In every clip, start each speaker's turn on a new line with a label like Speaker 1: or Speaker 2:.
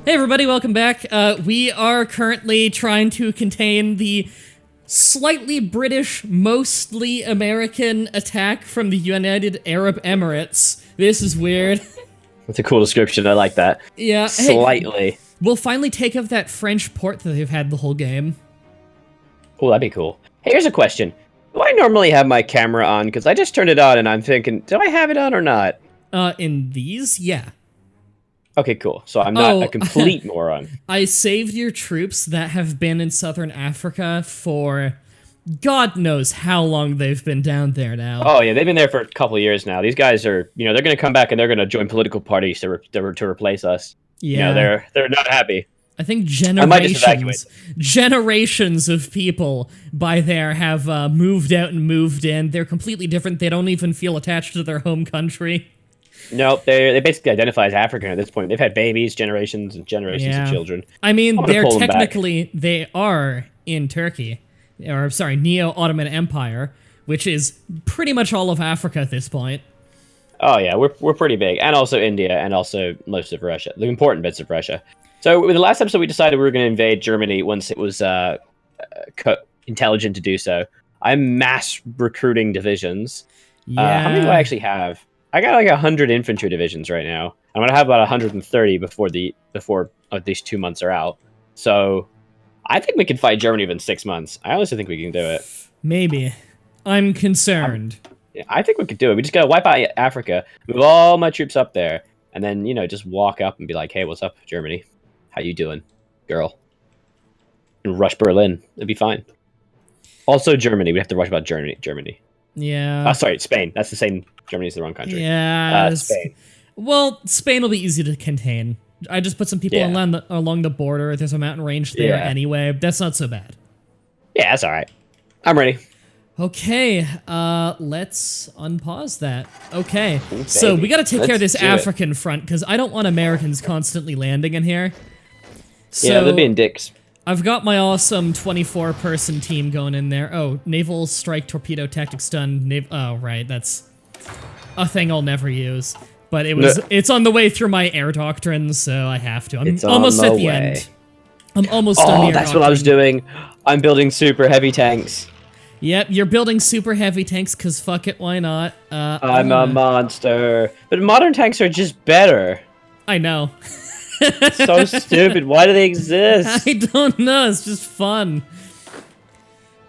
Speaker 1: Hey everybody, welcome back. We are currently trying to contain the slightly British, mostly American attack from the United Arab Emirates. This is weird.
Speaker 2: That's a cool description, I like that.
Speaker 1: Yeah,
Speaker 2: Slightly.
Speaker 1: Hey, we'll finally take up that French port that they've had the whole game.
Speaker 2: Oh, that'd be cool. Hey, here's a question. Do I normally have my camera on? Because I just turned it on and I'm thinking, do I have it on or not?
Speaker 1: In these? Yeah.
Speaker 2: Okay, cool. So I'm not a complete moron.
Speaker 1: I saved your troops that have been in southern Africa for God knows how long they've been down there now.
Speaker 2: Oh, yeah, they've been there for a couple of years now. These guys are, they're going to come back and they're going to join political parties to replace us.
Speaker 1: Yeah.
Speaker 2: They're not happy.
Speaker 1: I think generations of people by there have moved out and moved in. They're completely different. They don't even feel attached to their home country.
Speaker 2: Nope, they basically identify as African at this point. They've had babies, generations and generations of children.
Speaker 1: I mean, they are in Turkey, or sorry, Neo-Ottoman Empire, which is pretty much all of Africa at this point.
Speaker 2: Oh yeah, we're pretty big, and also India, and also most of Russia, the important bits of Russia. So with the last episode, we decided we were going to invade Germany once it was intelligent to do so. I'm mass recruiting divisions.
Speaker 1: Yeah.
Speaker 2: How many do I actually have? I got like 100 infantry divisions right now. I'm gonna have about 130 before these 2 months are out. So I think we can fight Germany within 6 months. I honestly think we can do it.
Speaker 1: Maybe. I'm concerned.
Speaker 2: I think we could do it. We just gotta wipe out Africa, move all my troops up there, and then just walk up and be like, "Hey, what's up, Germany? How you doing, girl?" And rush Berlin. It'd be fine. Also, Germany. We have to rush about Germany.
Speaker 1: Yeah.
Speaker 2: Sorry, Spain. That's the same. Germany's the wrong country.
Speaker 1: Yeah.
Speaker 2: Spain.
Speaker 1: Well, Spain will be easy to contain. I just put some people along the border. There's a mountain range there anyway. That's not so bad.
Speaker 2: Yeah, that's all right. I'm ready.
Speaker 1: Okay, let's unpause that. Okay, so we gotta take care of this African front, because I don't want Americans constantly landing in here. So,
Speaker 2: yeah, they're being dicks.
Speaker 1: I've got my awesome 24-person team going in there. Oh, Naval Strike Torpedo Tactics done. Oh, right, that's a thing I'll never use. But it's on the way through my air doctrine, so I have to. I'm almost at the end. I'm almost done the air doctrine. Oh, that's
Speaker 2: what I was doing. I'm building super heavy tanks.
Speaker 1: Yep, you're building super heavy tanks, because fuck it, why not?
Speaker 2: I'm a monster. But modern tanks are just better.
Speaker 1: I know.
Speaker 2: So stupid. Why do they exist?
Speaker 1: I don't know. It's just fun.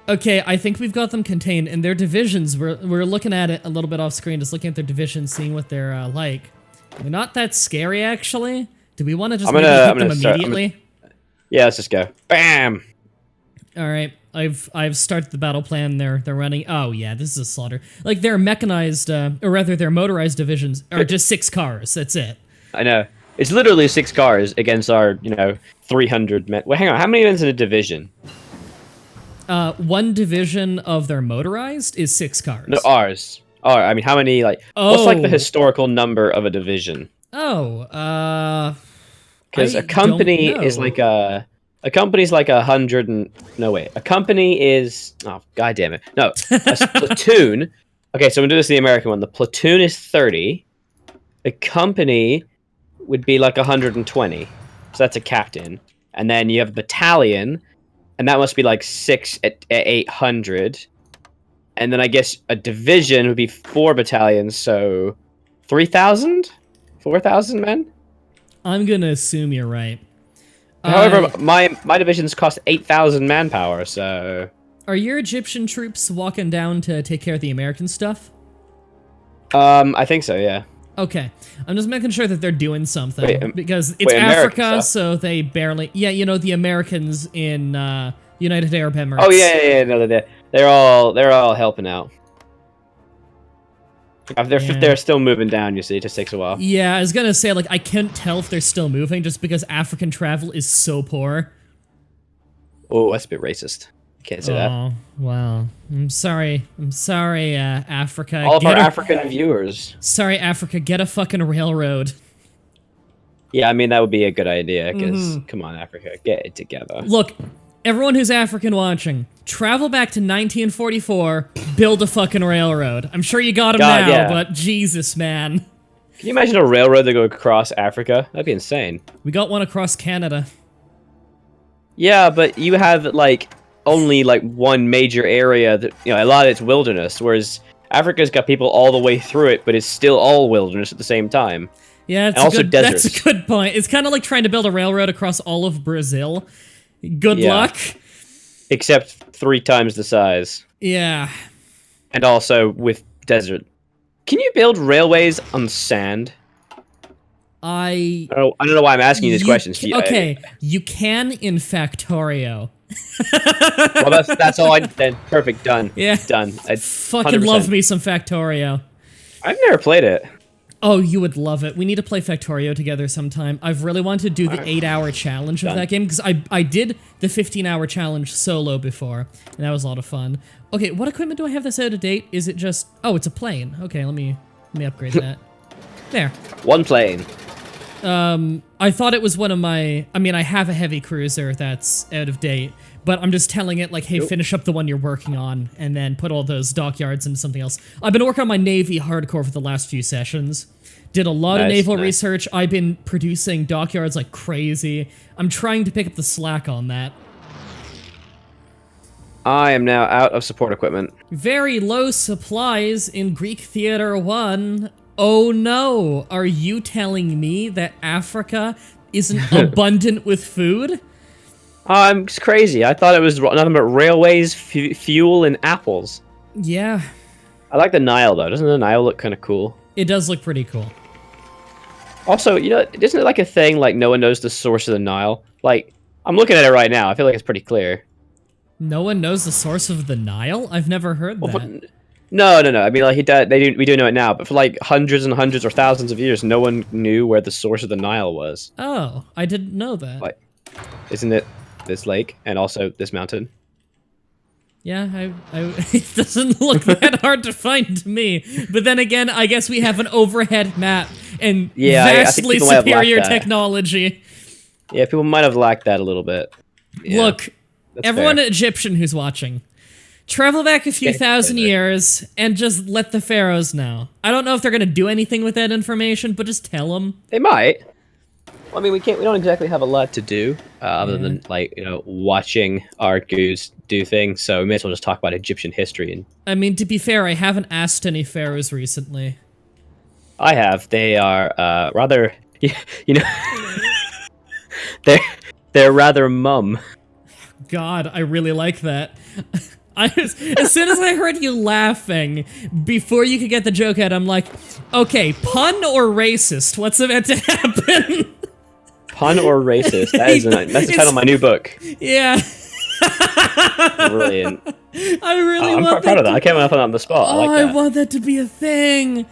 Speaker 1: Okay, I think we've got them contained, and their divisions, we're looking at it a little bit off screen, just looking at their divisions, seeing what they're like. They're not that scary, actually. Do we want to just hit them immediately?
Speaker 2: Yeah, let's just go. Bam!
Speaker 1: Alright, I've started the battle plan. They're running. Oh yeah, this is a slaughter. Like, their mechanized, or rather their motorized divisions are just 6 cars. That's it.
Speaker 2: I know. It's literally 6 cars against our, 300 men. Well, hang on. How many men's in a division?
Speaker 1: 1 division of their motorized is 6 cars.
Speaker 2: No, ours. Oh, I mean, how many, what's, the historical number of a division?
Speaker 1: Oh,
Speaker 2: because a company is like a company's like 100 and... No, wait. A company is... Oh, God damn it. No. A platoon... Okay, so I'm going to do this the American one. The platoon is 30. The company would be like 120. So that's a captain. And then you have a battalion, and that must be like 6 at 800. And then I guess a division would be 4 battalions, so 3,000? 4,000 men?
Speaker 1: I'm going to assume you're right.
Speaker 2: However, my divisions cost 8,000 manpower, so...
Speaker 1: Are your Egyptian troops walking down to take care of the American stuff?
Speaker 2: I think so, yeah.
Speaker 1: Okay. I'm just making sure that they're doing something, because it's Africa, so they barely... Yeah, the Americans in United Arab Emirates.
Speaker 2: Oh, yeah, no, they're all helping out. They're still moving down, you see. It just takes a while.
Speaker 1: Yeah, I was gonna say, I can't tell if they're still moving just because African travel is so poor.
Speaker 2: Oh, that's a bit racist. Can't say that.
Speaker 1: Oh, wow. I'm sorry, Africa.
Speaker 2: All of our African viewers.
Speaker 1: Sorry, Africa, get a fucking railroad.
Speaker 2: Yeah, I mean, that would be a good idea, because, come on, Africa, get it together.
Speaker 1: Look, everyone who's African watching, travel back to 1944, build a fucking railroad. I'm sure you got them now, but Jesus, man.
Speaker 2: Can you imagine a railroad that go across Africa? That'd be insane.
Speaker 1: We got one across Canada.
Speaker 2: Yeah, but you have like only like one major area that a lot of it's wilderness, whereas Africa's got people all the way through it, but it's still all wilderness at the same time.
Speaker 1: Yeah, that's a good point. It's kind of like trying to build a railroad across all of Brazil. Good luck.
Speaker 2: Except 3 times the size.
Speaker 1: Yeah.
Speaker 2: And also with desert. Can you build railways on sand? I don't know why I'm asking you these questions.
Speaker 1: Okay, you can in Factorio.
Speaker 2: Well, that's all then. Perfect, done.
Speaker 1: Yeah.
Speaker 2: Done.
Speaker 1: I fucking love me some Factorio.
Speaker 2: I've never played it.
Speaker 1: Oh, you would love it. We need to play Factorio together sometime. I've really wanted to do the 8-hour challenge of that game, because I did the 15-hour challenge solo before, and that was a lot of fun. Okay, what equipment do I have that's out of date? Is it just... Oh, it's a plane. Okay, let me upgrade that. There.
Speaker 2: One plane.
Speaker 1: I thought it was one of my... I mean, I have a heavy cruiser that's out of date, but I'm just telling it, like, hey, finish up the one you're working on, and then put all those dockyards into something else. I've been working on my Navy hardcore for the last few sessions. Did a lot of naval research. I've been producing dockyards like crazy. I'm trying to pick up the slack on that.
Speaker 2: I am now out of support equipment.
Speaker 1: Very low supplies in Greek Theater 1. Oh no, are you telling me that Africa isn't abundant with food?
Speaker 2: It's crazy. I thought it was nothing but railways, fuel, and apples.
Speaker 1: Yeah.
Speaker 2: I like the Nile, though. Doesn't the Nile look kind of cool?
Speaker 1: It does look pretty cool.
Speaker 2: Also, isn't it like a thing, like, no one knows the source of the Nile? Like, I'm looking at it right now. I feel like it's pretty clear.
Speaker 1: No one knows the source of the Nile? I've never heard that.
Speaker 2: No. I mean, like, we do know it now, but for, like, hundreds and hundreds or thousands of years, no one knew where the source of the Nile was.
Speaker 1: Oh, I didn't know that.
Speaker 2: Like, isn't it this lake and also this mountain?
Speaker 1: Yeah, it doesn't look that hard to find to me. But then again, I guess we have an overhead map and vastly superior technology.
Speaker 2: Yeah, people might have lacked that a little bit. Yeah,
Speaker 1: look, everyone Egyptian who's watching, travel back a few thousand years and just let the pharaohs know. I don't know if they're gonna do anything with that information, but just tell them.
Speaker 2: They might. Well, I mean, we don't exactly have a lot to do other than, like, watching our goose do things. So we may as well just talk about Egyptian history. And
Speaker 1: I mean, to be fair, I haven't asked any pharaohs recently.
Speaker 2: I have. They are rather, they're rather mum.
Speaker 1: God, I really like that. As soon as I heard you laughing, before you could get the joke out, I'm like, okay, pun or racist? What's about to happen?
Speaker 2: Pun or racist? That's the title of my new book.
Speaker 1: Yeah.
Speaker 2: Brilliant.
Speaker 1: I really
Speaker 2: I'm
Speaker 1: want
Speaker 2: quite proud of that. I came up on the spot.
Speaker 1: Oh,
Speaker 2: I like that.
Speaker 1: I want that to be a thing.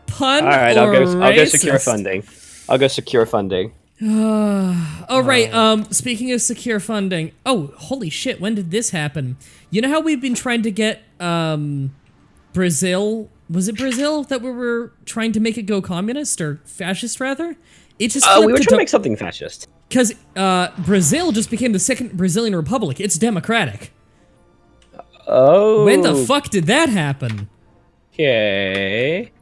Speaker 1: Pun
Speaker 2: All right,
Speaker 1: or
Speaker 2: I'll go secure funding. I'll go secure funding.
Speaker 1: Oh, right. Speaking of secure funding. Oh, holy shit. When did this happen? You know how we've been trying to get Brazil? Was it Brazil that we were trying to make it go communist or fascist, rather? It just
Speaker 2: we were trying to make something fascist.
Speaker 1: Because Brazil just became the second Brazilian republic. It's democratic.
Speaker 2: Oh.
Speaker 1: When the fuck did that happen?
Speaker 2: Okay.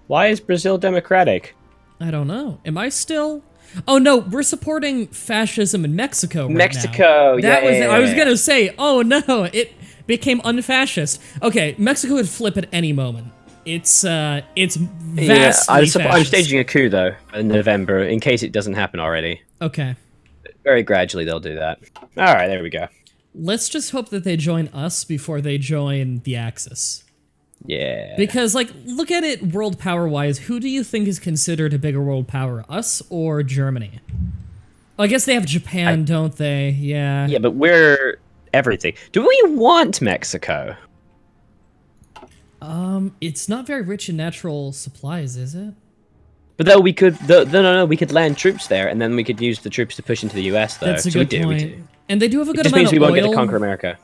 Speaker 2: Why is Brazil democratic?
Speaker 1: I don't know. Am I still... Oh no, we're supporting fascism in Mexico right
Speaker 2: Mexico,
Speaker 1: now. I was gonna say, oh no, it became unfascist. Okay, Mexico could flip at any moment. It's vastly fascist.
Speaker 2: I'm staging a coup, though, in November, in case it doesn't happen already.
Speaker 1: Okay.
Speaker 2: Very gradually, they'll do that. Alright, there we go.
Speaker 1: Let's just hope that they join us before they join the Axis.
Speaker 2: Yeah.
Speaker 1: Because, like, look at it world power-wise. Who do you think is considered a bigger world power, us or Germany? Well, I guess they have Japan, don't they? Yeah.
Speaker 2: Yeah, but we're everything. Do we want Mexico?
Speaker 1: It's not very rich in natural supplies, is it?
Speaker 2: But though we could, no, we could land troops there, and then we could use the troops to push into the U.S. though.
Speaker 1: That's a good point. We do. And they do have a good
Speaker 2: amount of oil. It just means we won't get to conquer America.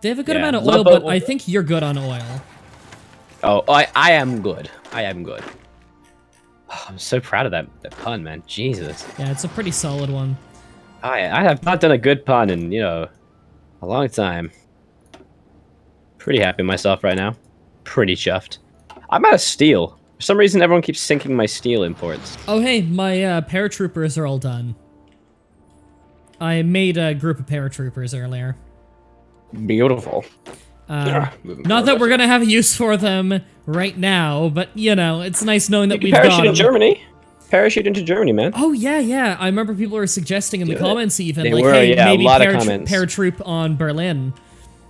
Speaker 1: They have a good amount of oil, but I think you're good on oil.
Speaker 2: Oh, I am good. I am good. Oh, I'm so proud of that pun, man. Jesus.
Speaker 1: Yeah, it's a pretty solid one.
Speaker 2: I have not done a good pun in, a long time. Pretty happy with myself right now. Pretty chuffed. I'm out of steel. For some reason, everyone keeps sinking my steel imports.
Speaker 1: Oh, hey, my paratroopers are all done. I made a group of paratroopers earlier.
Speaker 2: Beautiful.
Speaker 1: Not that we're gonna have a use for them right now, but you know, it's nice knowing that we've got
Speaker 2: parachute in
Speaker 1: them.
Speaker 2: Germany. Parachute into Germany, man.
Speaker 1: Oh yeah. I remember people were suggesting in the comments even,
Speaker 2: They
Speaker 1: like,
Speaker 2: were,
Speaker 1: hey,
Speaker 2: yeah,
Speaker 1: maybe
Speaker 2: a lot of comments.
Speaker 1: paratroop on Berlin.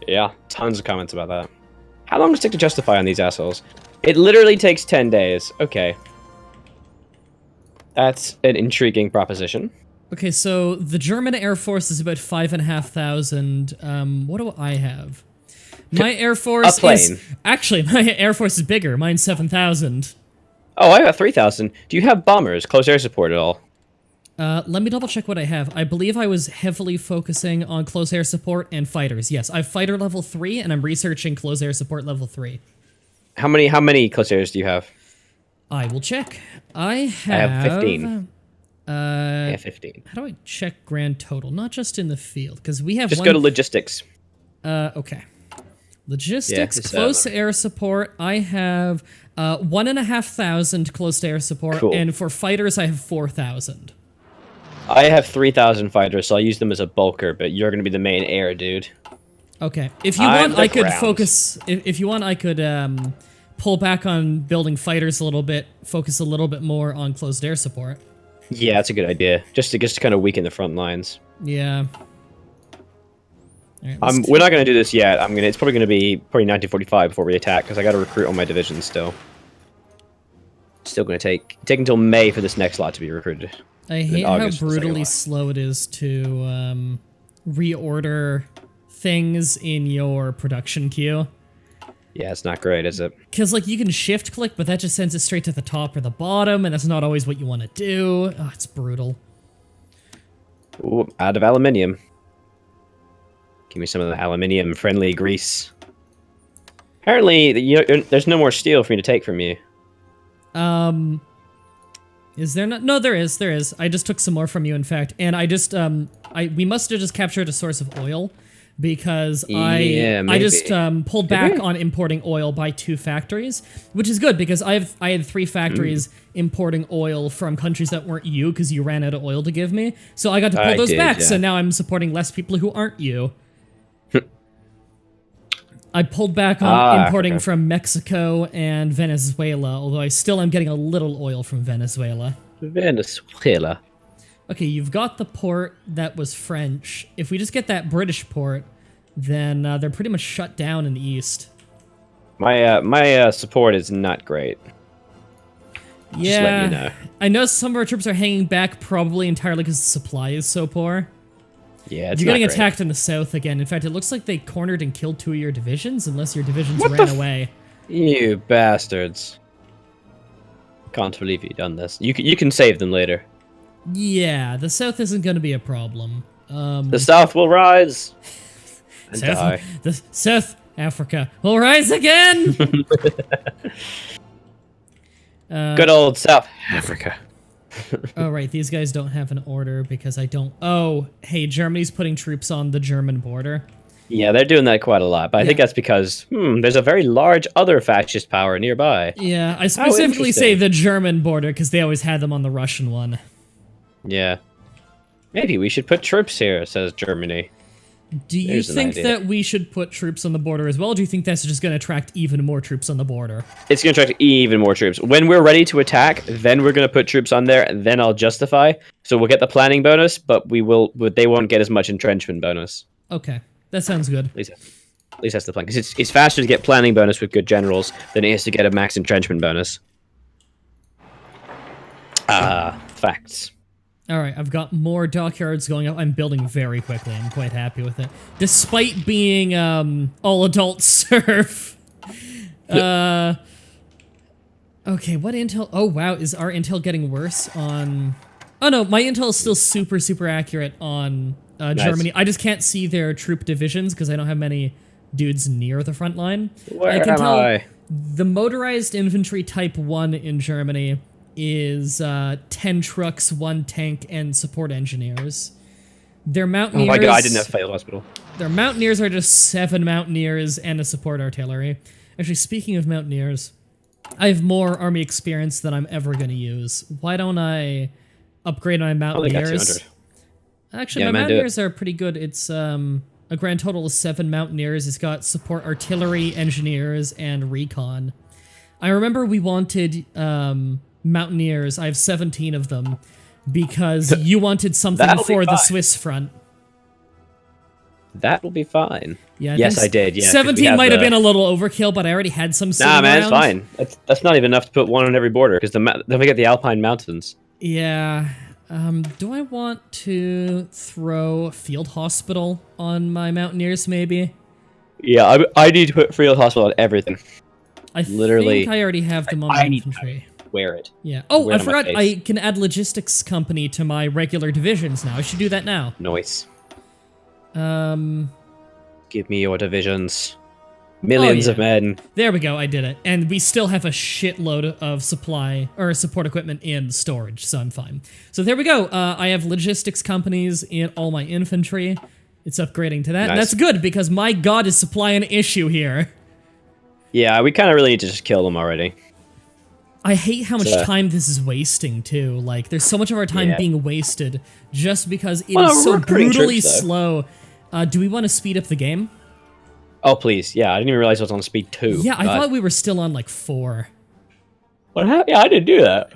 Speaker 2: Yeah, tons of comments about that. How long does it take to justify on these assholes? It literally takes 10 days. Okay. That's an intriguing proposition.
Speaker 1: Okay, so the German Air Force is about 5,500. What do I have? My Air Force is... Actually, my Air Force is bigger. Mine's 7,000.
Speaker 2: Oh, I got 3,000. Do you have bombers? Close air support at all?
Speaker 1: Let me double check what I have. I believe I was heavily focusing on close air support and fighters. Yes, I have fighter level 3, and I'm researching close air support level 3.
Speaker 2: How many close airs do you have?
Speaker 1: I will check. I have
Speaker 2: 15. I have 15.
Speaker 1: How do I check grand total? Not just in the field, because we have
Speaker 2: Just go to logistics.
Speaker 1: Okay. Logistics,
Speaker 2: Yeah,
Speaker 1: close air support. I have 1,500 close air support,
Speaker 2: cool.
Speaker 1: And for fighters, I have 4,000.
Speaker 2: I have 3,000 fighters, so I'll use them as a bulker, but you're going to be the main air dude.
Speaker 1: Okay. If you want, I could focus... If you want, I could pull back on building fighters a little bit, focus a little bit more on closed air support.
Speaker 2: Yeah, that's a good idea. Just to kind of weaken the front lines.
Speaker 1: Yeah. Right,
Speaker 2: we're not going to do this yet. It's probably going to be 1945 before we attack, because I got to recruit all my divisions still. Still going to take until May for this next lot to be recruited.
Speaker 1: I hate how brutally slow it is to reorder things in your production queue.
Speaker 2: Yeah, it's not great, is it?
Speaker 1: Because, like, you can shift-click, but that just sends it straight to the top or the bottom, and that's not always what you want to do. Oh, it's brutal.
Speaker 2: Ooh, out of aluminium. Give me some of the aluminium-friendly grease. Apparently, there's no more steel for me to take from you.
Speaker 1: Is there not? No, there is. I just took some more from you, in fact, and I just, we must have just captured a source of oil, because I just pulled back on importing oil by 2 factories, which is good, because I had 3 factories importing oil from countries that weren't you, because you ran out of oil to give me, so I got to pull those back, so now I'm supporting less people who aren't you. I pulled back on importing from Mexico and Venezuela, although I still am getting a little oil from Venezuela.
Speaker 2: Venezuela.
Speaker 1: Okay, you've got the port that was French. If we just get that British port, then they're pretty much shut down in the east.
Speaker 2: My support is not great.
Speaker 1: Yeah,
Speaker 2: just letting you know.
Speaker 1: I know some of our troops are hanging back, probably entirely because the supply is so poor.
Speaker 2: Yeah, it's
Speaker 1: You're getting attacked in the south again. In fact, it looks like they cornered and killed 2 of your divisions, unless your divisions ran away.
Speaker 2: You bastards. Can't believe you've done this. You can save them later.
Speaker 1: Yeah, the south isn't going to be a problem.
Speaker 2: The south will rise and die.
Speaker 1: The South Africa will rise again!
Speaker 2: Good old South Africa.
Speaker 1: Oh, right, these guys don't have an order because I don't... Oh, hey, Germany's putting troops on the German border.
Speaker 2: Yeah, they're doing that quite a lot, but I think that's because, there's a very large other fascist power nearby.
Speaker 1: Yeah, I specifically say the German border because they always had them on the Russian one.
Speaker 2: Yeah. Maybe we should put troops here, says Germany.
Speaker 1: Do you think that we should put troops on the border as well, or do you think that's just going to attract even more troops on the border?
Speaker 2: It's going to attract even more troops. When we're ready to attack, then we're going to put troops on there, and then I'll justify. So we'll get the planning bonus, but they won't get as much entrenchment bonus.
Speaker 1: Okay, that sounds good.
Speaker 2: At least that's the plan. Because it's faster to get planning bonus with good generals than it is to get a max entrenchment bonus. Facts.
Speaker 1: Alright, I've got more dockyards going up. I'm building very quickly. I'm quite happy with it. Despite being, all-adult serf. Okay, what intel? Oh, wow, is our intel getting worse on... Oh, no, my intel is still super, super accurate on Germany. I just can't see their troop divisions because I don't have many dudes near the front line.
Speaker 2: Where am I?
Speaker 1: The motorized infantry type 1 in Germany is 10 trucks, 1 tank, and support engineers. Their mountaineers...
Speaker 2: Oh my god, I didn't have failed hospital.
Speaker 1: Their mountaineers are just 7 mountaineers and a support artillery. Actually, speaking of mountaineers, I have more army experience than I'm ever going to use. Why don't I upgrade my Mountaineers? Actually, my Mountaineers are pretty good. It's a grand total of 7 Mountaineers. It's got support artillery, engineers, and recon. I remember we wanted Mountaineers. I have 17 of them because you wanted something for the Swiss front.
Speaker 2: That will be fine.
Speaker 1: Yeah,
Speaker 2: yes, I did. Yeah,
Speaker 1: 17 might have been a little overkill, but I already had some sitting
Speaker 2: man,
Speaker 1: around.
Speaker 2: It's fine. That's not even enough to put one on every border, because then we get the Alpine Mountains.
Speaker 1: Yeah. Do I want to throw Field Hospital on my Mountaineers, maybe?
Speaker 2: Yeah, I need to put Field Hospital on everything.
Speaker 1: I think I already have them on my infantry.
Speaker 2: Wear it.
Speaker 1: Yeah. Oh, I forgot I can add Logistics Company to my regular divisions now. I should do that now.
Speaker 2: Nice. Give me your divisions. Millions of men.
Speaker 1: There we go, I did it. And we still have a shitload of supply, or support equipment in storage, so I'm fine. So there we go. I have logistics companies in all my infantry. It's upgrading to that. Nice. And that's good, because my god is supply an issue here. Yeah,
Speaker 2: we kind of really need to just kill them already.
Speaker 1: I hate how much time this is wasting, too. Like, there's so much of our time being wasted just because it is so brutally slow. Do we want to speed up the game?
Speaker 2: Oh, please. Yeah, I didn't even realize I was on speed 2.
Speaker 1: Yeah, I thought we were still on, like, 4.
Speaker 2: What happened? Yeah, I didn't do that.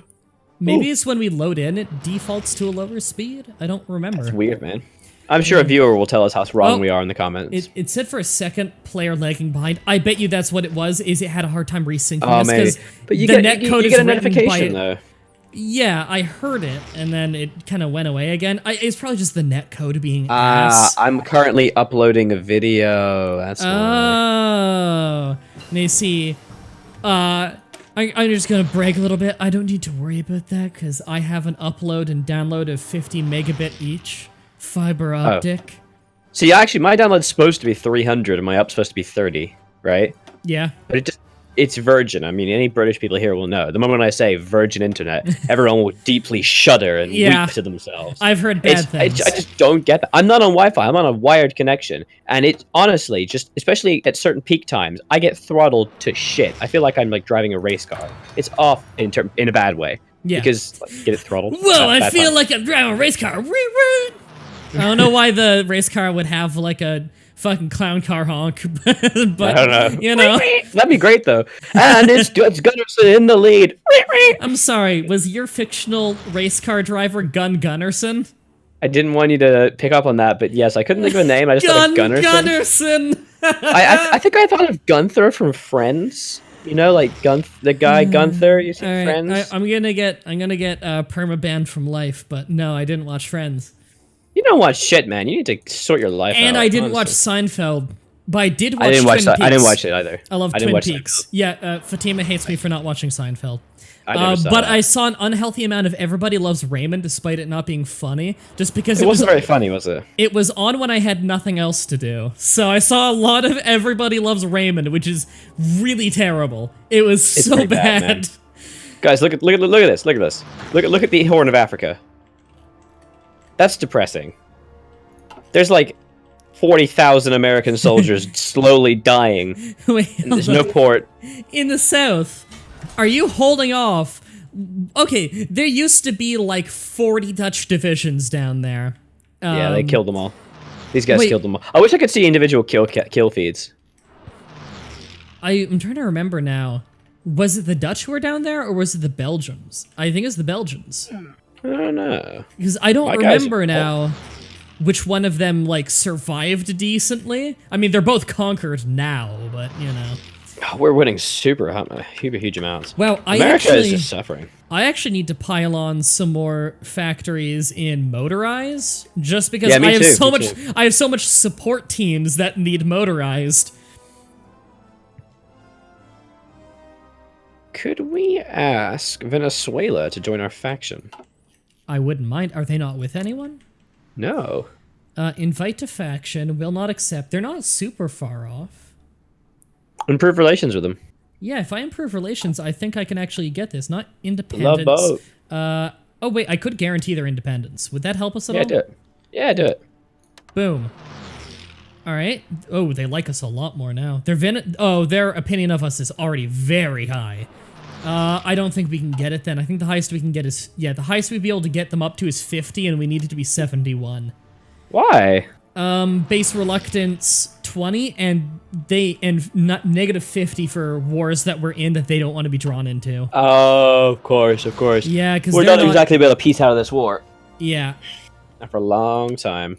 Speaker 1: Maybe it's when we load in, it defaults to a lower speed? I don't remember.
Speaker 2: That's weird, man. I'm sure a viewer will tell us how wrong we are in the comments.
Speaker 1: It said for a second, player lagging behind. I bet you that's what it was, is it had a hard time resyncing
Speaker 2: this, because
Speaker 1: the netcode is written by... Though. Yeah, I heard it, and then it kind of went away again. It's probably just the netcode being ass.
Speaker 2: I'm currently uploading a video. That's why.
Speaker 1: Oh. Now you see, I'm just going to brag a little bit. I don't need to worry about that, because I have an upload and download of 50 megabit each. Fiber optic.
Speaker 2: See, actually, my download's supposed to be 300, and my up's supposed to be 30, right?
Speaker 1: Yeah.
Speaker 2: But it's Virgin. I mean, any British people here will know. The moment I say Virgin Internet, everyone will deeply shudder and weep to themselves.
Speaker 1: I've heard bad things.
Speaker 2: I just don't get that. I'm not on Wi-Fi. I'm on a wired connection. And it honestly, just especially at certain peak times, I get throttled to shit. I feel like I'm like driving a race car. It's off in a bad way. Yeah. Because get it throttled.
Speaker 1: Whoa, I feel like I'm driving a race car. I don't know why the race car would have like a fucking clown car honk, but I don't know. You know,
Speaker 2: that'd be great though. And it's Gunnarsson in the lead.
Speaker 1: I'm sorry, was your fictional race car driver Gunnarsson?
Speaker 2: I didn't want you to pick up on that, but yes, I couldn't think of a name. I just thought of
Speaker 1: Gunnarsson.
Speaker 2: I think I thought of Gunther from Friends. You know, like the guy Gunther. You see Friends?
Speaker 1: I'm gonna get permabanned from life, but no, I didn't watch Friends.
Speaker 2: You don't watch shit, man. You need to sort your life out.
Speaker 1: And I didn't watch Seinfeld, but I did watch Twin Peaks.
Speaker 2: I didn't watch it either.
Speaker 1: I love Twin Peaks. Seinfeld. Yeah, Fatima hates me for not watching Seinfeld. I saw an unhealthy amount of Everybody Loves Raymond, despite it not being funny, just because it wasn't
Speaker 2: very funny, was it?
Speaker 1: It was on when I had nothing else to do, so I saw a lot of Everybody Loves Raymond, which is really terrible. It was so bad.
Speaker 2: Guys, look at this. Look at this. Look at the Horn of Africa. That's depressing. There's like 40,000 American soldiers slowly dying.
Speaker 1: Wait,
Speaker 2: there's no port.
Speaker 1: In the south, are you holding off? Okay, there used to be like 40 Dutch divisions down there.
Speaker 2: Yeah, they killed them all. These guys killed them all. I wish I could see individual kill feeds.
Speaker 1: I'm trying to remember now. Was it the Dutch who were down there, or was it the Belgians? I think it's the Belgians.
Speaker 2: I don't know.
Speaker 1: Because I don't remember now which one of them, like, survived decently. I mean, they're both conquered now, but, you know.
Speaker 2: Oh, we're winning huge amounts.
Speaker 1: Well,
Speaker 2: America is just suffering.
Speaker 1: I actually need to pile on some more factories in motorized, just because I have so much support teams that need motorized.
Speaker 2: Could we ask Venezuela to join our faction?
Speaker 1: I wouldn't mind. Are they not with anyone?
Speaker 2: No.
Speaker 1: Invite to faction. Will not accept. They're not super far off.
Speaker 2: Improve relations with them.
Speaker 1: Yeah, if I improve relations, I think I can actually get this. Not independence.
Speaker 2: Love
Speaker 1: both. Oh, wait. I could guarantee their independence. Would that help us at all?
Speaker 2: Do it. Yeah, do it.
Speaker 1: Boom. All right. Oh, they like us a lot more now. Their opinion of us is already very high. I don't think we can get it then. I think the highest we can get is... Yeah, the highest we'd be able to get them up to is 50, and we need it to be 71.
Speaker 2: Why?
Speaker 1: Base reluctance 20, and negative 50 for wars that we're in that they don't want to be drawn into.
Speaker 2: Oh, of course.
Speaker 1: Yeah, because
Speaker 2: we're not exactly able to piece out of this war.
Speaker 1: Yeah.
Speaker 2: Not for a long time.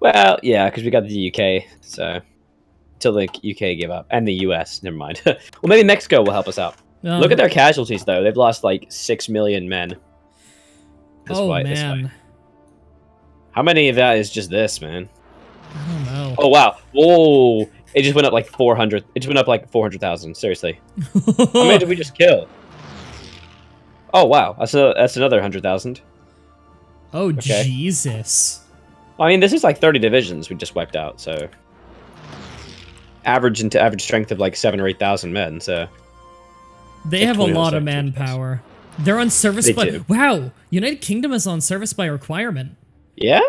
Speaker 2: Well, yeah, because we got the UK, so... Till the UK give up. And the US, never mind. Well, maybe Mexico will help us out. Look at their casualties, though. They've lost, like, 6 million men. This way. How many of that is just this, man?
Speaker 1: I don't know.
Speaker 2: Oh, wow. Whoa. It just went up, like, 400. It just went up, like, 400,000. Seriously. How many did we just kill? Oh, wow. That's another 100,000.
Speaker 1: Oh, okay. Jesus.
Speaker 2: I mean, this is, like, 30 divisions we just wiped out, so... Average strength of, like, 7,000 or 8,000 men, so...
Speaker 1: They have a lot of manpower. They're on service by... Wow! United Kingdom is on service by requirement.
Speaker 2: Yeah?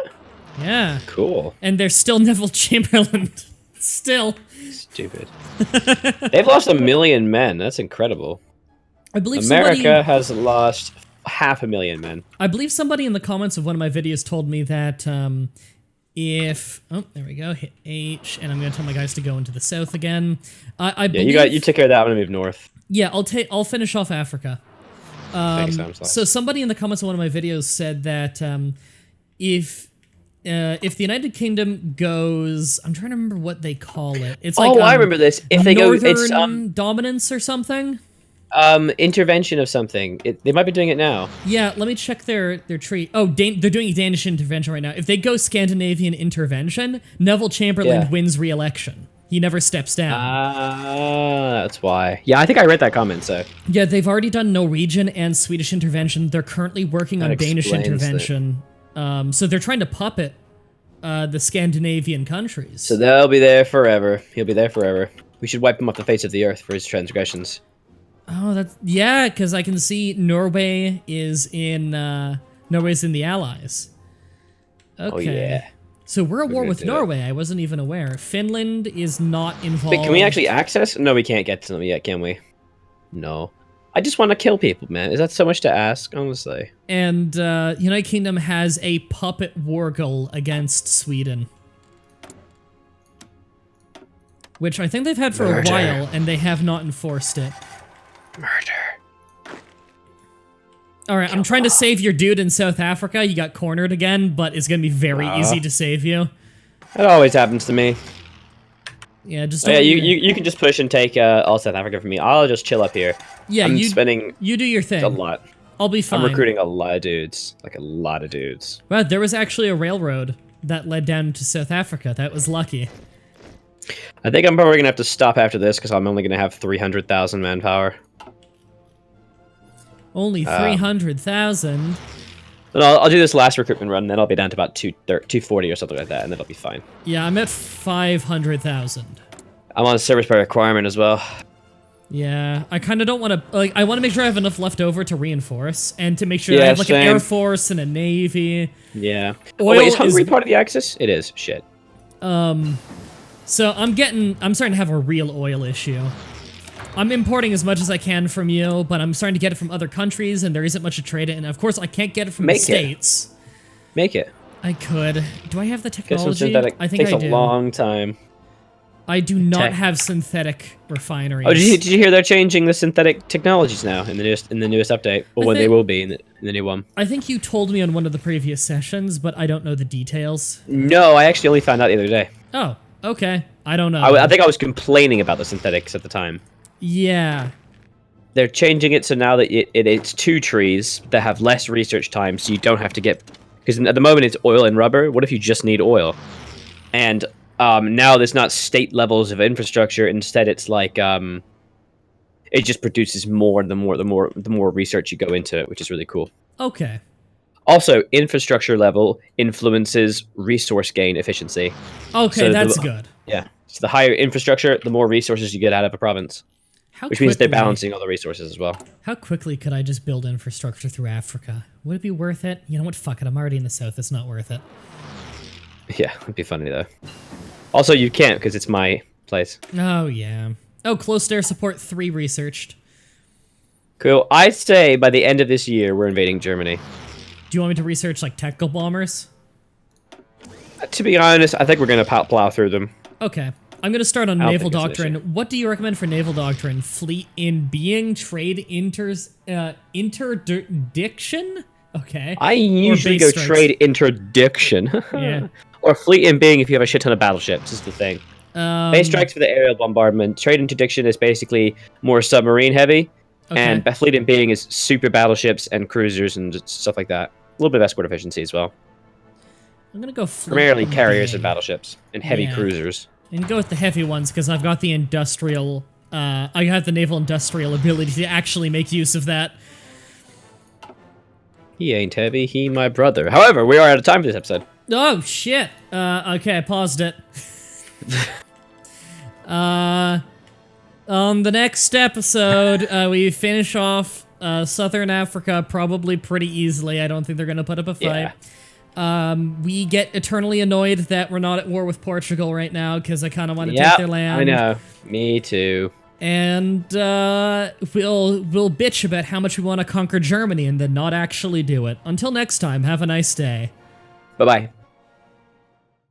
Speaker 1: Yeah.
Speaker 2: Cool.
Speaker 1: And they're still Neville Chamberlain. Still.
Speaker 2: Stupid. They've lost 1 million men. That's incredible.
Speaker 1: I believe
Speaker 2: America has lost 500,000 men.
Speaker 1: I believe somebody in the comments of one of my videos told me that if... Oh, there we go. Hit H, and I'm going to tell my guys to go into the south again. I believe...
Speaker 2: you take care of that. I'm going to move north.
Speaker 1: Yeah, I'll finish off Africa. So somebody in the comments of one of my videos said that if the United Kingdom goes, I'm trying to remember what they call it. It's like
Speaker 2: I remember this. If they go, it's
Speaker 1: dominance or something.
Speaker 2: Intervention of something. They might be doing it now.
Speaker 1: Yeah, let me check their treat. Oh, they're doing Danish intervention right now. If they go Scandinavian intervention, Neville Chamberlain wins re-election. He never steps down.
Speaker 2: That's why. Yeah, I think I read that comment, so...
Speaker 1: Yeah, they've already done Norwegian and Swedish intervention. They're currently working on Danish intervention. So they're trying to puppet the Scandinavian countries.
Speaker 2: So they'll be there forever. He'll be there forever. We should wipe him off the face of the earth for his transgressions.
Speaker 1: Oh, that's... Yeah, because I can see Norway is in... Norway's in the Allies. Okay.
Speaker 2: Oh, yeah.
Speaker 1: So we're at war with Norway. I wasn't even aware. Finland is not involved.
Speaker 2: Wait, can we actually access? No, we can't get to them yet, can we? No. I just want to kill people, man. Is that so much to ask, honestly?
Speaker 1: And United Kingdom has a puppet war goal against Sweden. Which I think they've had for a while, and they have not enforced it.
Speaker 2: Murder.
Speaker 1: Alright, I'm trying to save your dude in South Africa. You got cornered again, but it's gonna be very easy to save you.
Speaker 2: That always happens to me.
Speaker 1: Yeah, just
Speaker 2: don't you can just push and take all South Africa from me. I'll just chill up here.
Speaker 1: Yeah, you do your thing.
Speaker 2: A lot.
Speaker 1: I'll be fine.
Speaker 2: I'm recruiting a lot of dudes. Like, a lot of dudes.
Speaker 1: Wow, there was actually a railroad that led down to South Africa. That was lucky.
Speaker 2: I think I'm probably gonna have to stop after this, because I'm only gonna have 300,000 manpower.
Speaker 1: Only 300,000.
Speaker 2: I'll do this last recruitment run, then I'll be down to about 240 or something like that, and then I'll be fine.
Speaker 1: Yeah, I'm at 500,000.
Speaker 2: I'm on service by requirement as well.
Speaker 1: Yeah, I kind of don't want to... Like, I want to make sure I have enough left over to reinforce, and to make sure I have, like, an air force and a navy.
Speaker 2: Yeah. Wait, is Hungary part of the Axis? It is. Shit.
Speaker 1: So I'm starting to have a real oil issue. I'm importing as much as I can from you, but I'm starting to get it from other countries, and there isn't much to trade it. And of course, I can't get it from the States.
Speaker 2: Make it.
Speaker 1: I could. Do I have the technology?
Speaker 2: I think I do. Takes a long time.
Speaker 1: I do not have synthetic refineries.
Speaker 2: Oh, did you hear they're changing the synthetic technologies now in the newest update? Or when they will be in the new one?
Speaker 1: I think you told me on one of the previous sessions, but I don't know the details.
Speaker 2: No, I actually only found out the other day.
Speaker 1: Oh, okay. I don't know.
Speaker 2: I think I was complaining about the synthetics at the time.
Speaker 1: Yeah.
Speaker 2: They're changing it so now that it's 2 trees that have less research time, so you don't have to get... Because at the moment it's oil and rubber. What if you just need oil? And now there's not state levels of infrastructure. Instead, it's like it just produces more the more research you go into it, which is really cool.
Speaker 1: Okay.
Speaker 2: Also, infrastructure level influences resource gain efficiency.
Speaker 1: Okay, so that's good.
Speaker 2: Yeah. So the higher infrastructure, the more resources you get out of a province. Which means they're balancing all the resources as well.
Speaker 1: How quickly could I just build infrastructure through Africa? Would it be worth it? You know what? Fuck it. I'm already in the south. It's not worth it.
Speaker 2: Yeah, it'd be funny though. Also, you can't because it's my place.
Speaker 1: Oh, yeah. Oh, close air support 3 researched.
Speaker 2: Cool. I'd say by the end of this year, we're invading Germany.
Speaker 1: Do you want me to research like tactical bombers?
Speaker 2: To be honest, I think we're going to plow through them.
Speaker 1: Okay. I'm going to start on naval doctrine. What do you recommend for naval doctrine? Fleet in being, trade interdiction? Okay.
Speaker 2: I usually go trade interdiction.
Speaker 1: Yeah.
Speaker 2: Or fleet in being if you have a shit ton of battleships is the thing. Base strikes for the aerial bombardment. Trade interdiction is basically more submarine heavy. Okay. And fleet in being is super battleships and cruisers and stuff like that. A little bit of escort efficiency as well.
Speaker 1: I'm going to go
Speaker 2: primarily carriers and battleships and heavy cruisers.
Speaker 1: And go with the heavy ones because I've got the industrial... I have the naval industrial ability to actually make use of that.
Speaker 2: He ain't heavy, he my brother. However, we are out of time for this episode.
Speaker 1: Oh, shit. Okay, I paused it. On the next episode, we finish off Southern Africa probably pretty easily. I don't think they're going to put up a fight. Yeah. We get eternally annoyed that we're not at war with Portugal right now because I kind of want to take their land.
Speaker 2: I know. Me too.
Speaker 1: And we'll bitch about how much we want to conquer Germany and then not actually do it. Until next time, have a nice day.
Speaker 2: Bye-bye.